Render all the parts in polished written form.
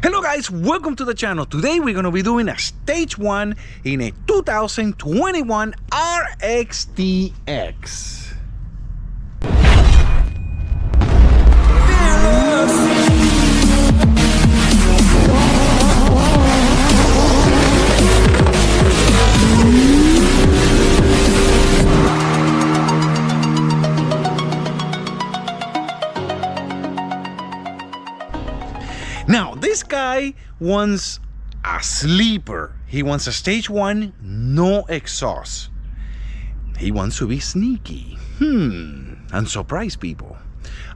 Hello guys, welcome to the channel. Today we're going to be doing a stage 1 in a 2021 RXT-X. Now, this guy wants a sleeper. He wants a stage 1, no exhaust. He wants to be sneaky. And surprise people.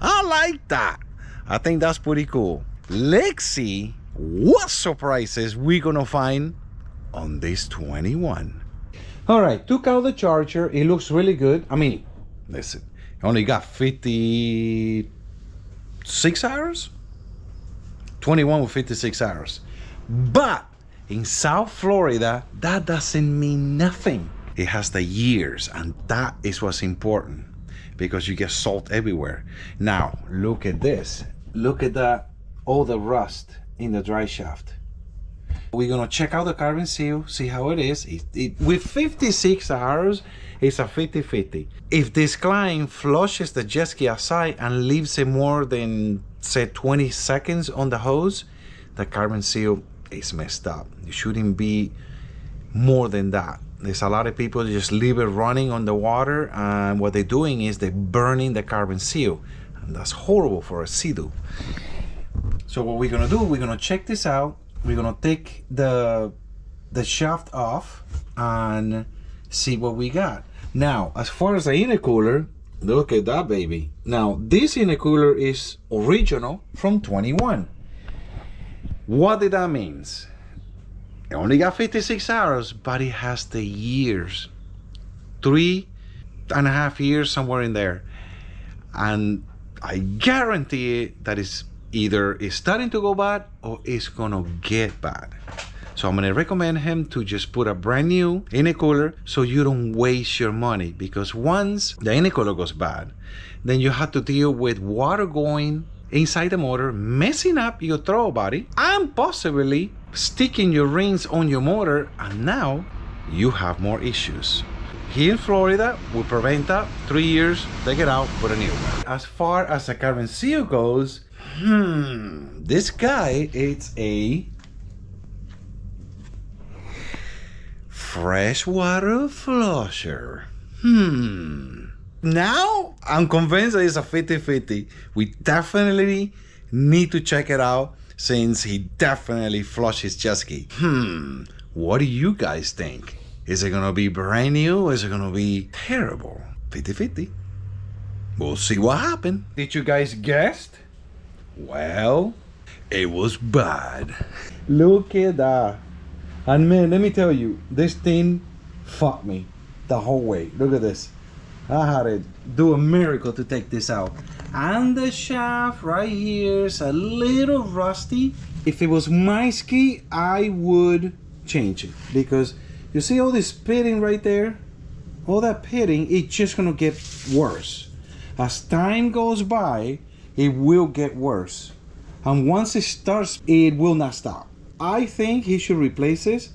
I like that. I think that's pretty cool. Let's see what surprises we're gonna find on this 21. All right, took out the charger. It looks really good. I mean, listen, only got 56 hours? 21 with 56 hours. But in South Florida, that doesn't mean nothing. It has the years, and that is what's important because you get salt everywhere. Now, look at this. Look at that, all the rust in the dry shaft. We're gonna check out the carbon seal, see how it is. With 56 hours, it's a 50-50. If this client flushes the jet ski aside and leaves it more than, say, 20 seconds on the hose, the carbon seal is messed up. It shouldn't be more than that. There's a lot of people that just leave it running on the water, and what they're doing is they're burning the carbon seal, and that's horrible for a seadoo. So what we're gonna do, we're gonna check this out. We're gonna take the shaft off and see what we got. Now, as far as the intercooler, look at that baby. Now, this intercooler is original from 21. What did that mean? It only got 56 hours, but it has the years. 3.5 years, somewhere in there. And I guarantee it that it's either starting to go bad or it's gonna get bad. So I'm gonna recommend him to just put a brand new intercooler so you don't waste your money, because once the intercooler goes bad, then you have to deal with water going inside the motor, messing up your throttle body, and possibly sticking your rings on your motor, and now you have more issues. Here in Florida, we prevent that. 3 years, take it out, put a new one. As far as the carbon seal goes, this guy, it's a freshwater flusher. Now I'm convinced that it's a 50-50. We definitely need to check it out since he definitely flushes jet ski. What do you guys think? Is it gonna be brand new or is it gonna be terrible? 50-50. We'll see what happened. Did you guys guess? Well, it was bad. Look at that. And man, let me tell you, this thing fucked me the whole way. Look at this. I had to do a miracle to take this out. And the shaft right here is a little rusty. If it was my ski, I would change it, because you see all this pitting right there? All that pitting, it's just gonna get worse. As time goes by, it will get worse. And once it starts, it will not stop. I think he should replace this,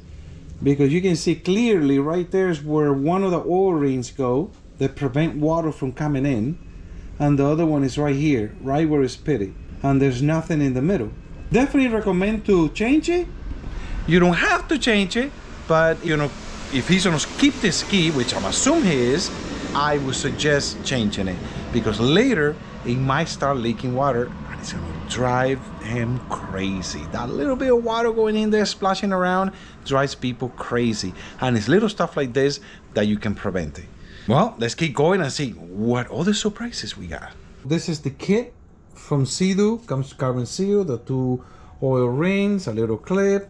because you can see clearly right there is where one of the oil rings go that prevent water from coming in, and the other one is right here, right where it's pitting, and there's nothing in the middle. Definitely recommend to change it. You don't have to change it, but you know, if he's gonna keep this ski, which I'm assuming he is, I would suggest changing it, because later it might start leaking water and it's gonna drive him crazy. That little bit of water going in there splashing around drives people crazy, and it's little stuff like this that you can prevent it. Well, let's keep going and see what other surprises we got. This is the kit from seadoo. Comes carbon seal, the 2 oil rings, a little clip.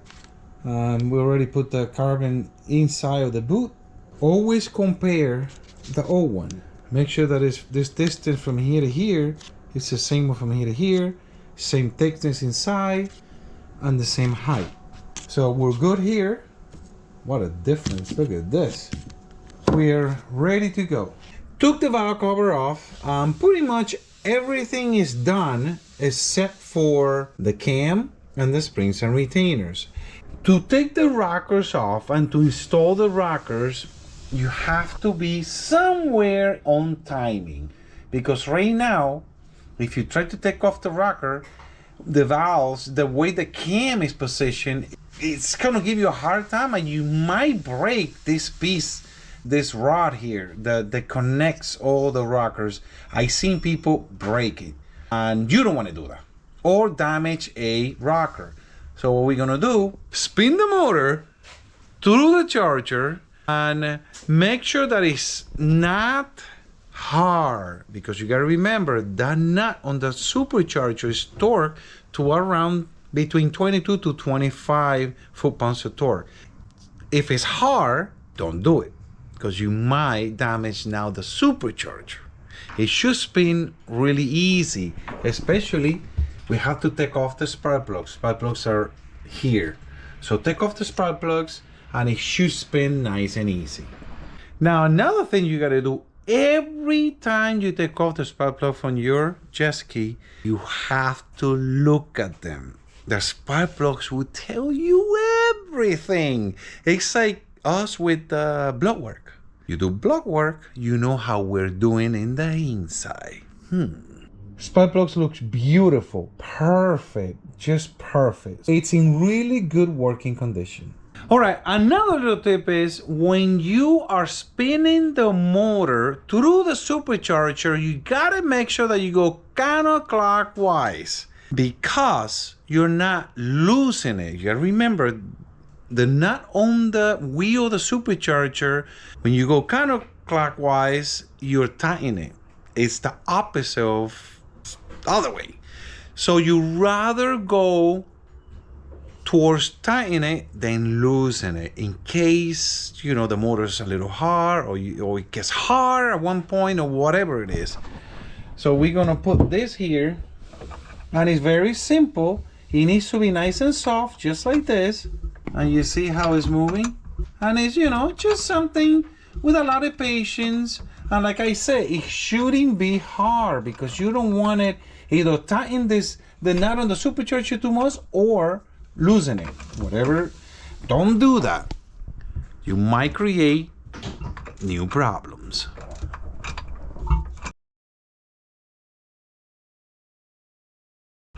We already put the carbon inside of the boot. Always compare the old one. Make sure that it's this distance from here to here. It's the same one from here to here. Same thickness inside and the same height. So we're good here. What a difference. Look at this. We're ready to go. Took the valve cover off. Pretty much everything is done except for the cam and the springs and retainers. To take the rockers off and to install the rockers, you have to be somewhere on timing, because right now, if you try to take off the rocker, the valves, the way the cam is positioned, it's gonna give you a hard time, and you might break this piece, this rod here that connects all the rockers. I've seen people break it, and you don't want to do that or damage a rocker. So what we're gonna do, spin the motor through the charger and make sure that it's not hard, because you gotta remember that nut on the supercharger is torqued to around between 22 to 25 foot-pounds of torque. If it's hard, don't do it, because you might damage now the supercharger. It should spin really easy, especially we have to take off the spark plugs. Spark plugs are here. So take off the spark plugs and it should spin nice and easy. Now another thing you gotta do, every time you take off the spark plug from your jet ski, you have to look at them. The spark plugs will tell you everything. It's like us with blood work. You do blood work, you know how we're doing in the inside. Spark plugs looks beautiful, perfect, just perfect. It's in really good working condition. All right, another little tip is when you are spinning the motor through the supercharger, you gotta make sure that you go counterclockwise, because you're not losing it. You gotta remember the nut on the wheel of the supercharger, when you go counterclockwise, you're tightening it. It's the opposite of the other way. So you rather go towards tightening it than loosen it, in case, you know, the motor's a little hard, or it gets hard at one point, or whatever it is. So we're gonna put this here, and it's very simple. It needs to be nice and soft, just like this. And you see how it's moving? And it's, you know, just something with a lot of patience. And like I said, it shouldn't be hard, because you don't want it either tighten the nut on the supercharger too much or loosen it. Whatever, don't do that. You might create new problems.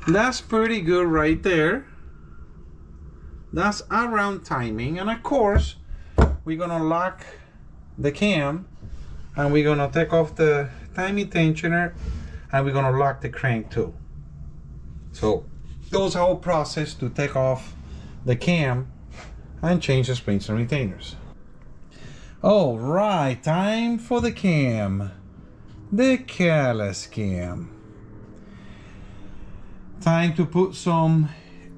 That's pretty good right there. That's around timing. And of course, we're gonna lock the cam, and we're gonna take off the timing tensioner, and we're gonna lock the crank too. So those whole process to take off the cam and change the springs and retainers. All right, time for the cam, the Calas cam. Time to put some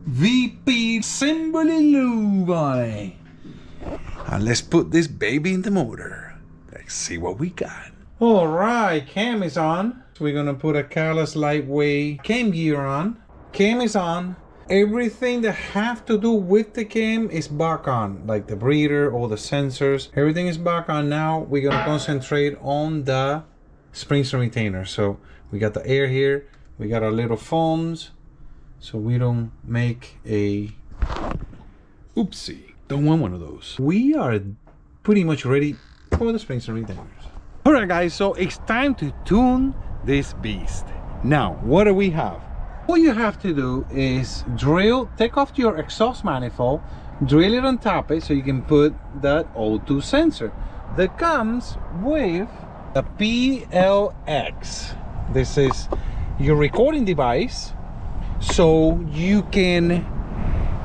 VP Symboli lube on it. And let's put this baby in the motor. Let's see what we got. All right, cam is on. So we're gonna put a Calas lightweight cam gear on. Cam is on. Everything that have to do with the cam is back on, like the breather, all the sensors, everything is back on. Now we're gonna concentrate on the springs and retainers. So we got the air here, we got our little foams, so we don't make a oopsie. Don't want one of those. We are pretty much ready for the springs and retainers. All right, guys, so it's time to tune this beast. Now, what do we have? All you have to do is take off your exhaust manifold, drill it on top it, so you can put that O2 sensor that comes with the PLX. This is your recording device, so you can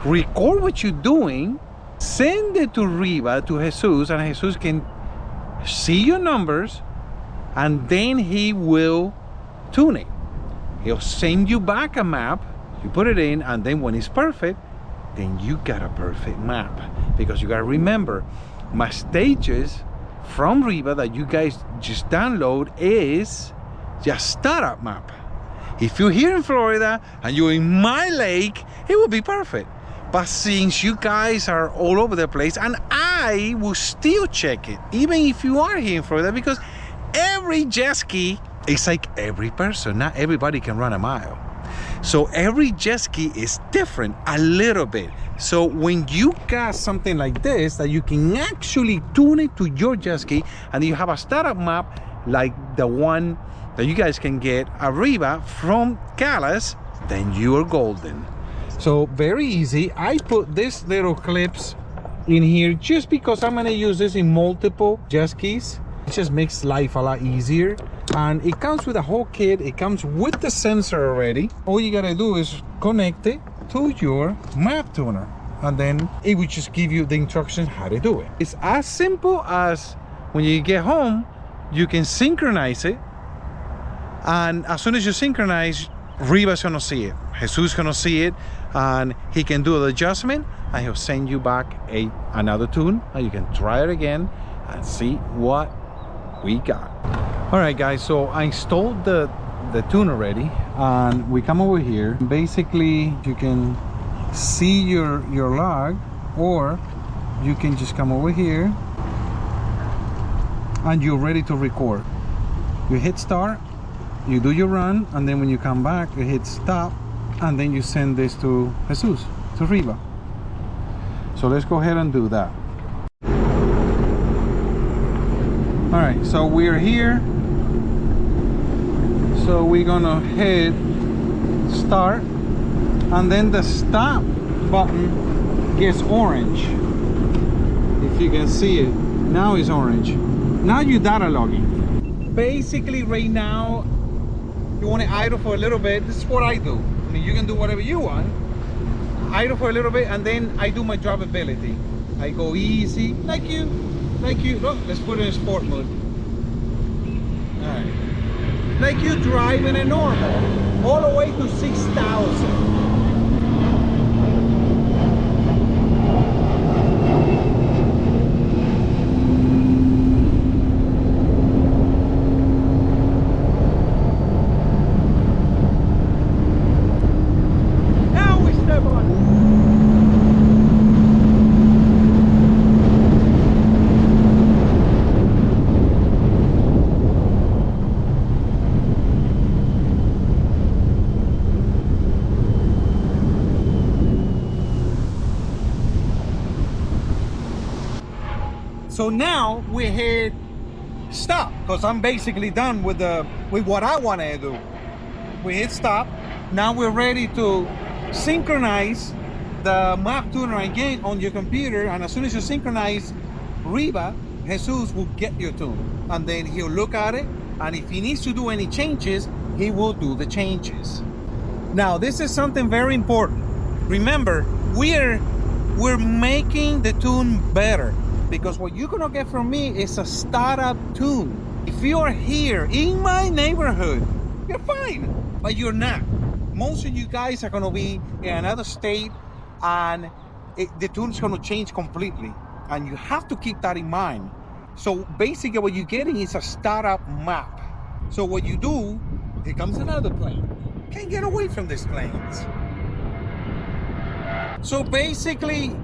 record what you're doing, send it to Riva, to Jesus, and Jesus can see your numbers, and then he will tune it. He'll send you back a map, you put it in, and then when it's perfect, then you got a perfect map. Because you gotta remember, my stages from Riva that you guys just download is just startup map. If you're here in Florida and you're in my lake, it will be perfect. But since you guys are all over the place, and I will still check it, even if you are here in Florida, because every jet ski, it's like every person, not everybody can run a mile. So every jet ski is different a little bit. So when you got something like this that you can actually tune it to your jet ski, and you have a startup map like the one that you guys can get at Riva from Calas, then you are golden. So very easy. I put these little clips in here just because I'm gonna use this in multiple jet skis. It just makes life a lot easier, and it comes with a whole kit. It comes with the sensor already. All you gotta do is connect it to your map tuner, and then it will just give you the instructions how to do it. It's as simple as when you get home, you can synchronize it, and as soon as you synchronize, Riva's gonna see it, Jesus gonna see it, and he can do the adjustment, and he'll send you back another tune, and you can try it again and see what we got. All right, guys, so I installed the tune already, and we come over here. Basically, you can see your log, or you can just come over here and you're ready to record. You hit start, you do your run, and then when you come back, you hit stop, and then you send this to Jesus, to Riva. So let's go ahead and do that. All right, so we're here. So we're gonna hit start, and then the stop button gets orange. If you can see it, now it's orange. Now you data logging. Basically right now, you want to idle for a little bit. This is what I do. I mean, you can do whatever you want. Idle for a little bit, and then I do my drivability. I go easy, like you. Look, let's put it in sport mode. All right. Like you driving a normal, all the way to 6,000. So now we hit stop, because I'm basically done with what I want to do. We hit stop. Now we're ready to synchronize the map tuner again on your computer, and as soon as you synchronize, Riva, Jesus will get your tune, and then he'll look at it, and if he needs to do any changes, he will do the changes. Now this is something very important. Remember, we're making the tune better, because what you're gonna get from me is a startup tune. If you're here in my neighborhood, you're fine, but you're not. Most of you guys are gonna be in another state, and the tune's gonna change completely, and you have to keep that in mind. So basically what you're getting is a startup map. So what you do, here comes another plane. Can't get away from these planes. So basically,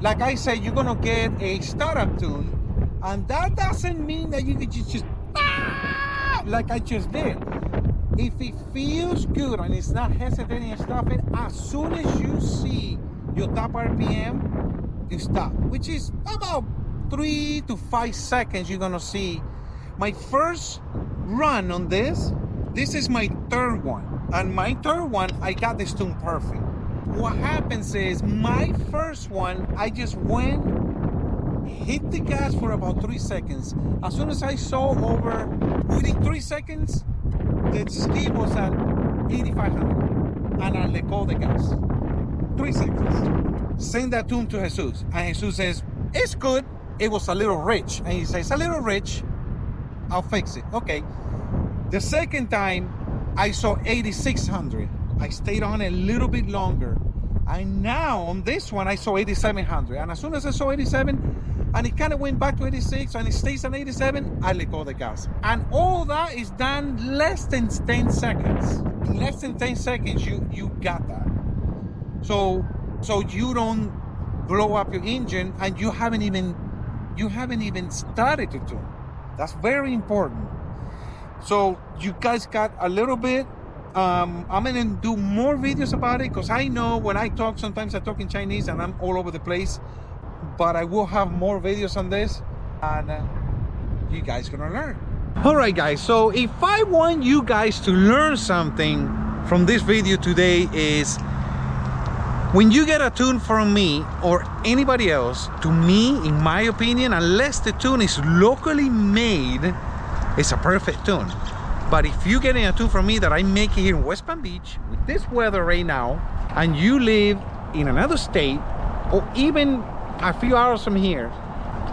like I said, you're gonna get a startup tune, and that doesn't mean that you can just like I just did. If it feels good and it's not hesitating and stopping, as soon as you see your top RPM, you stop, which is about 3 to 5 seconds. You're gonna see my first run on this is my third one, and my third one I got this tune perfect. What happens is, my first one, I just went, hit the gas for about 3 seconds. As soon as I saw over, within 3 seconds, the speed was at 8,500, and I let go of the gas. 3 seconds. Send that tune to Jesus, and Jesus says, it's good. It was a little rich, and he says, a little rich, I'll fix it. Okay. The second time, I saw 8,600. I stayed on a little bit longer, and now on this one I saw 8,700, and as soon as I saw 87 and it kind of went back to 86 and it stays at 87, I let go of the gas. And all that is done less than 10 seconds. In less than 10 seconds you got that. So you don't blow up your engine, and you haven't even started to tune. That's very important. So you guys got a little bit I'm gonna do more videos about it, because I know when I talk, sometimes I talk in Chinese and I'm all over the place, but I will have more videos on this, and you guys gonna learn. All right, guys, so if I want you guys to learn something from this video today, is when you get a tune from me or anybody else, to me, in my opinion, unless the tune is locally made, it's a perfect tune. But if you get a tune from me that I make here in West Palm Beach with this weather right now, and you live in another state or even a few hours from here,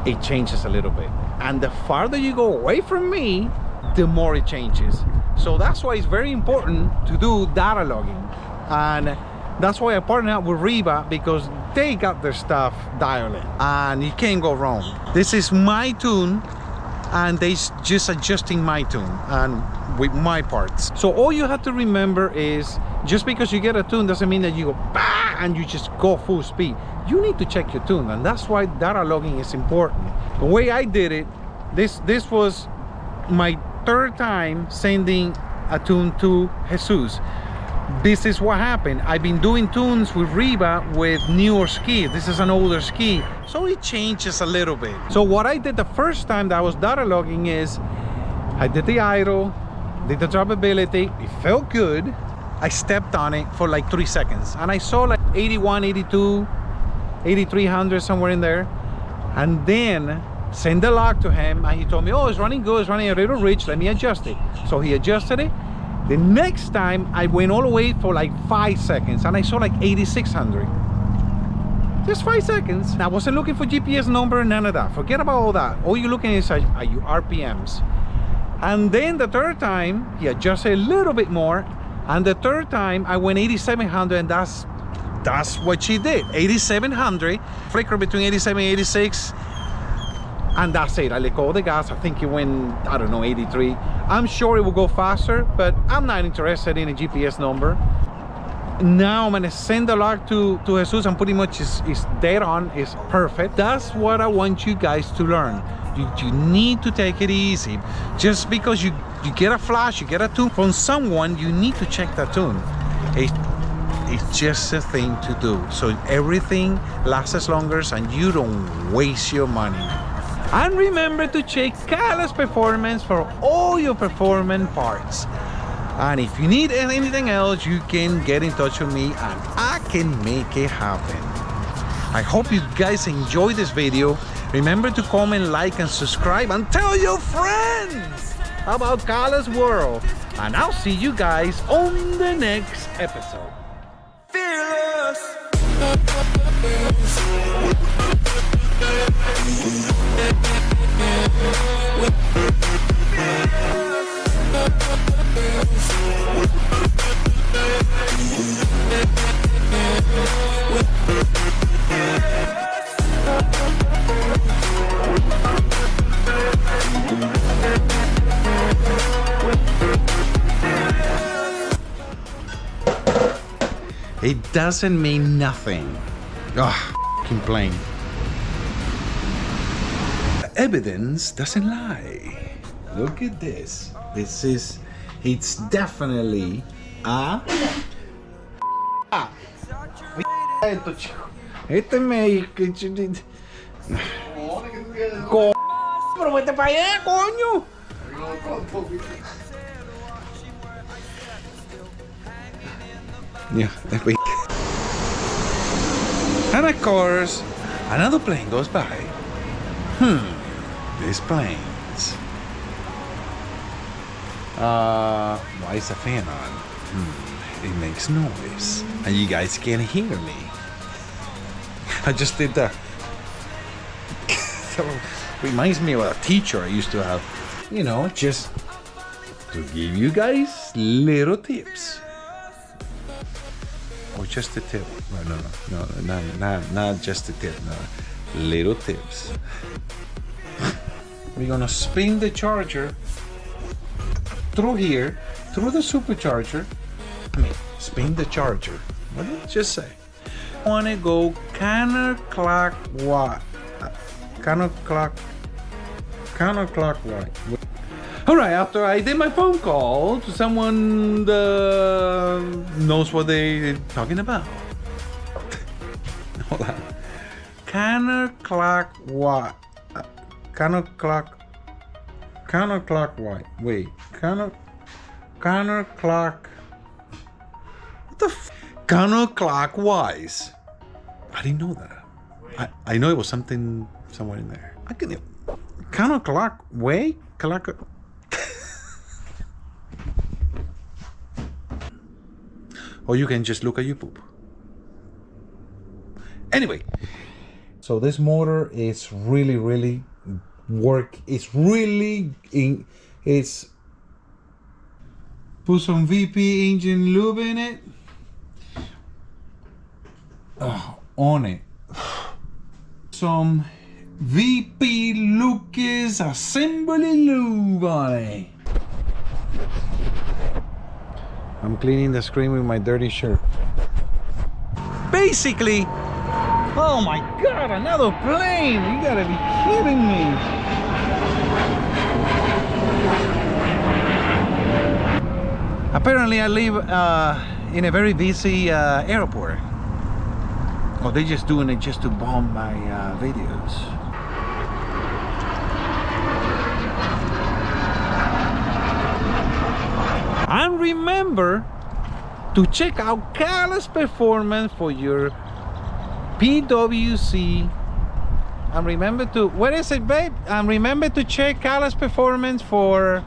it changes a little bit. And the farther you go away from me, the more it changes. So that's why it's very important to do data logging. And that's why I partnered up with Riva, because they got their stuff dialed in and you can't go wrong. This is my tune, and they just adjusting my tune and with my parts. So all you have to remember is, just because you get a tune doesn't mean that you go bah and you just go full speed. You need to check your tune, and that's why data logging is important. The way I did it, this was my third time sending a tune to Jesus. This is what happened. I've been doing tunes with Riva with newer ski. This is an older ski, so it changes a little bit. So what I did the first time that I was data logging is, I did the idle, did the droppability, it felt good. I stepped on it for like 3 seconds and I saw like 81, 82, 8300, somewhere in there. And then send the log to him and he told me, oh, it's running good, it's running a little rich, let me adjust it. So he adjusted it. The next time I went all the way for like 5 seconds and I saw like 8600. Just 5 seconds. I wasn't looking for GPS number, none of that. Forget about all that. All you're looking at are your RPMs. And then the third time he adjusted a little bit more, and the third time I went 8700, and that's what she did. 8700, flicker between 87 and 86, and that's it. I let go of the gas. I think it went, I don't know, 83. I'm sure it will go faster, but I'm not interested in a GPS number. Now I'm gonna send the log to Jesus, and pretty much is dead on, is perfect. That's what I want you guys to learn. You need to take it easy. Just because you get a flash, you get a tune from someone, you need to check that tune. It's just a thing to do, so everything lasts longer and you don't waste your money. And remember to check Calas Performance for all your performance parts. And if you need anything else, you can get in touch with me and I can make it happen. I hope you guys enjoyed this video. Remember to comment, like, and subscribe, and tell your friends about Calas World. And I'll see you guys on the next episode. Fearless. It doesn't mean nothing. F***ing plane. Evidence doesn't lie. Look at this. It's definitely a... Este me... Pero vete para allá, coño. Yeah, and of course, another plane goes by. These planes. Why is the fan on? It makes noise, and you guys can't hear me. I just did that. Reminds me of a teacher I used to have. You know, just to give you guys little tips. Or just a tip. No, not just a tip. No, little tips. We're gonna spin the charger through here, through the supercharger. Spin the charger. What did I just say? I wanna go counterclockwise. All right, after I did my phone call to someone that knows what they're talking about. Hold on. Counterclockwise. Counterclockwise. Wait. Counterclock. What the counterclockwise. I didn't know that. I know it was something somewhere in there. I can counterclock way. Clock. Or you can just look at your poop. Anyway, so this motor is really it's put some VP engine lube in it. On it. Some VP Lucas assembly lube on it. I'm cleaning the screen with my dirty shirt. Basically, oh my God, another plane! You gotta be kidding me! Apparently, I live in a very busy airport. Or they're just doing it just to bomb my videos. And remember to check out Calas Performance for your PWC. And remember to, what is it, babe? And remember to check Calas Performance for